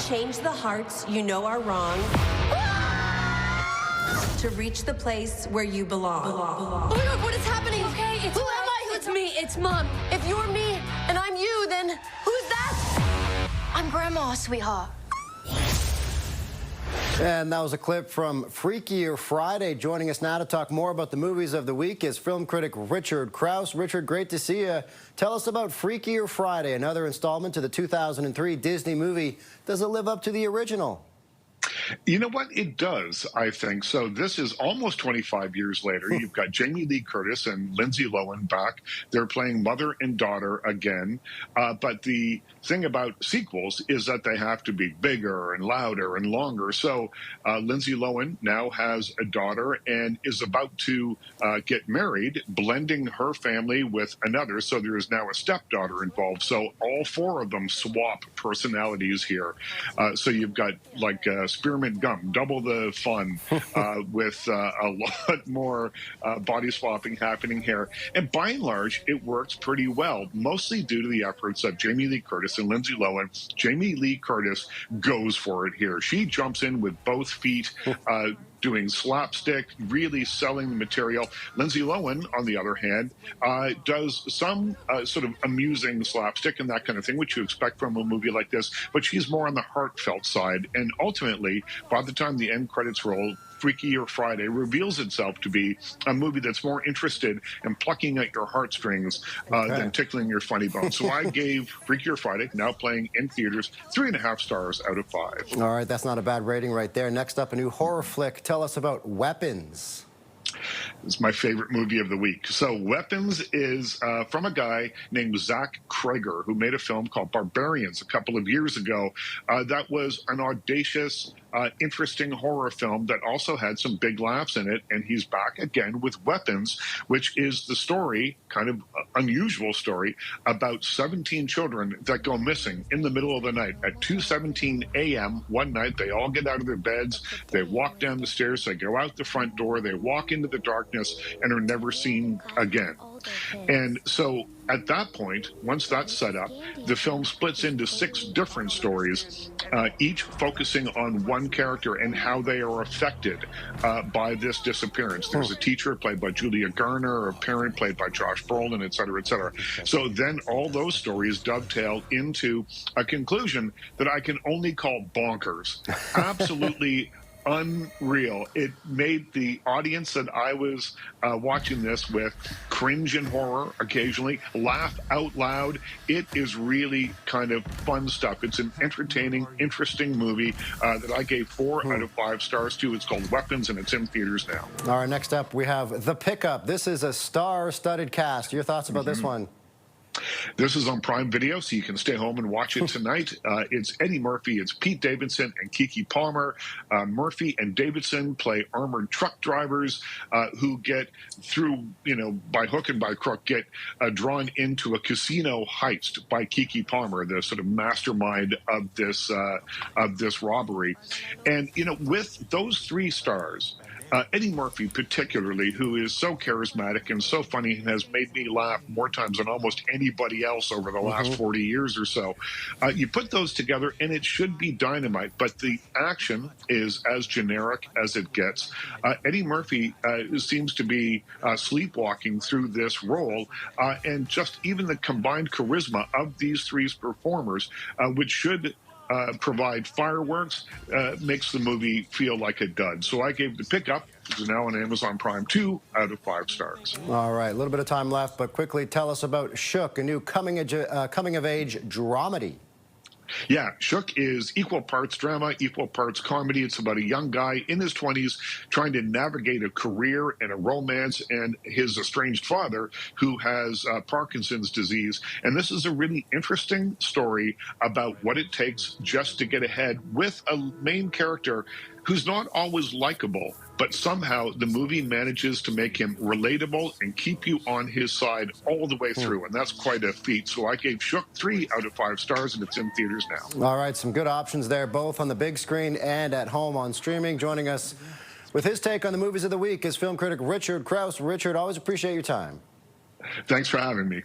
change the hearts you know are wrong to reach the place where you belong. Oh my God, what is happening? Okay, it's Who am I? It's me, it's Mom. If you're me and I'm you, then who's that? I'm Grandma, sweetheart. And that was a clip from Freakier Friday. Joining us now to talk more about the movies of the week is film critic Richard Crouse. Richard, great to see you. Tell us about Freakier Friday, another installment to the 2003 Disney movie. Does it live up to the original? You know what? It does, I think. So this is almost 25 years later. You've got Jamie Lee Curtis and Lindsay Lohan back. They're playing mother and daughter again. But the thing about sequels is that they have to be bigger and louder and longer. So Lindsay Lohan now has a daughter and is about to get married, blending her family with another. So there is now a stepdaughter involved. So all four of them swap personalities here. So you've got like spearmint gum, double the fun, with a lot more body swapping happening here. And by and large, it works pretty well, mostly due to the efforts of Jamie Lee Curtis and Lindsay Lohan. Jamie Lee Curtis goes for it here. She jumps in with both feet, doing slapstick, really selling the material. Lindsay Lohan, on the other hand, does some sort of amusing slapstick and that kind of thing, which you expect from a movie like this, but she's more on the heartfelt side. And ultimately, by the time the end credits roll, Freakier Friday reveals itself to be a movie that's more interested in plucking at your heartstrings than tickling your funny bone. So I gave Freakier Friday, now playing in theaters, 3.5 stars out of 5. All right, that's not a bad rating right there. Next up, a new horror flick. Tell us about Weapons. It's my favorite movie of the week. So Weapons is from a guy named Zach Krager, who made a film called Barbarians a couple of years ago. That was an audacious, interesting horror film that also had some big laughs in it. And he's back again with Weapons, which is the story, kind of unusual story, about 17 children that go missing in the middle of the night. At 2:17 a.m. one night, they all get out of their beds, they walk down the stairs, they go out the front door, they walk into the darkness and are never seen again. And so at that point, once that's set up, the film splits into 6 different stories, each focusing on one character and how they are affected by this disappearance. There's a teacher played by Julia Garner, a parent played by Josh Brolin, et cetera, et cetera. So then all those stories dovetail into a conclusion that I can only call bonkers. Absolutely unreal. It made the audience that I was watching this with cringe in horror occasionally, laugh out loud. It is really kind of fun stuff. It's an entertaining, interesting movie that I gave 4 out of 5 stars to. It's called Weapons, and it's in theaters now. All right, next up, we have The Pickup. This is a star-studded cast. Your thoughts about this one? This is on Prime Video, so you can stay home and watch it tonight. It's Eddie Murphy, it's Pete Davidson, and Keke Palmer. Murphy and Davidson play armored truck drivers who get through, by hook and by crook, get drawn into a casino heist by Keke Palmer, the sort of mastermind of this robbery. And, with those 3 stars, Eddie Murphy particularly, who is so charismatic and so funny and has made me laugh more times than almost anybody else over the last 40 years or so. You put those together and it should be dynamite, but the action is as generic as it gets. Eddie Murphy seems to be sleepwalking through this role, and just even the combined charisma of these 3 performers, which should provide fireworks, makes the movie feel like a dud. So I gave The Pickup, which is now on Amazon Prime, 2 out of 5 stars. All right, a little bit of time left, but quickly tell us about Shook, a new coming-of-age dramedy. Yeah, Shook is equal parts drama, equal parts comedy. It's about a young guy in his 20s trying to navigate a career and a romance and his estranged father who has Parkinson's disease. And this is a really interesting story about what it takes just to get ahead with a main character who's not always likable, but somehow the movie manages to make him relatable and keep you on his side all the way through, and that's quite a feat. So I gave Shook 3 out of 5 stars, and it's in theaters now. All right, some good options there, both on the big screen and at home on streaming. Joining us with his take on the movies of the week is film critic Richard Crouse. Richard, always appreciate your time. Thanks for having me.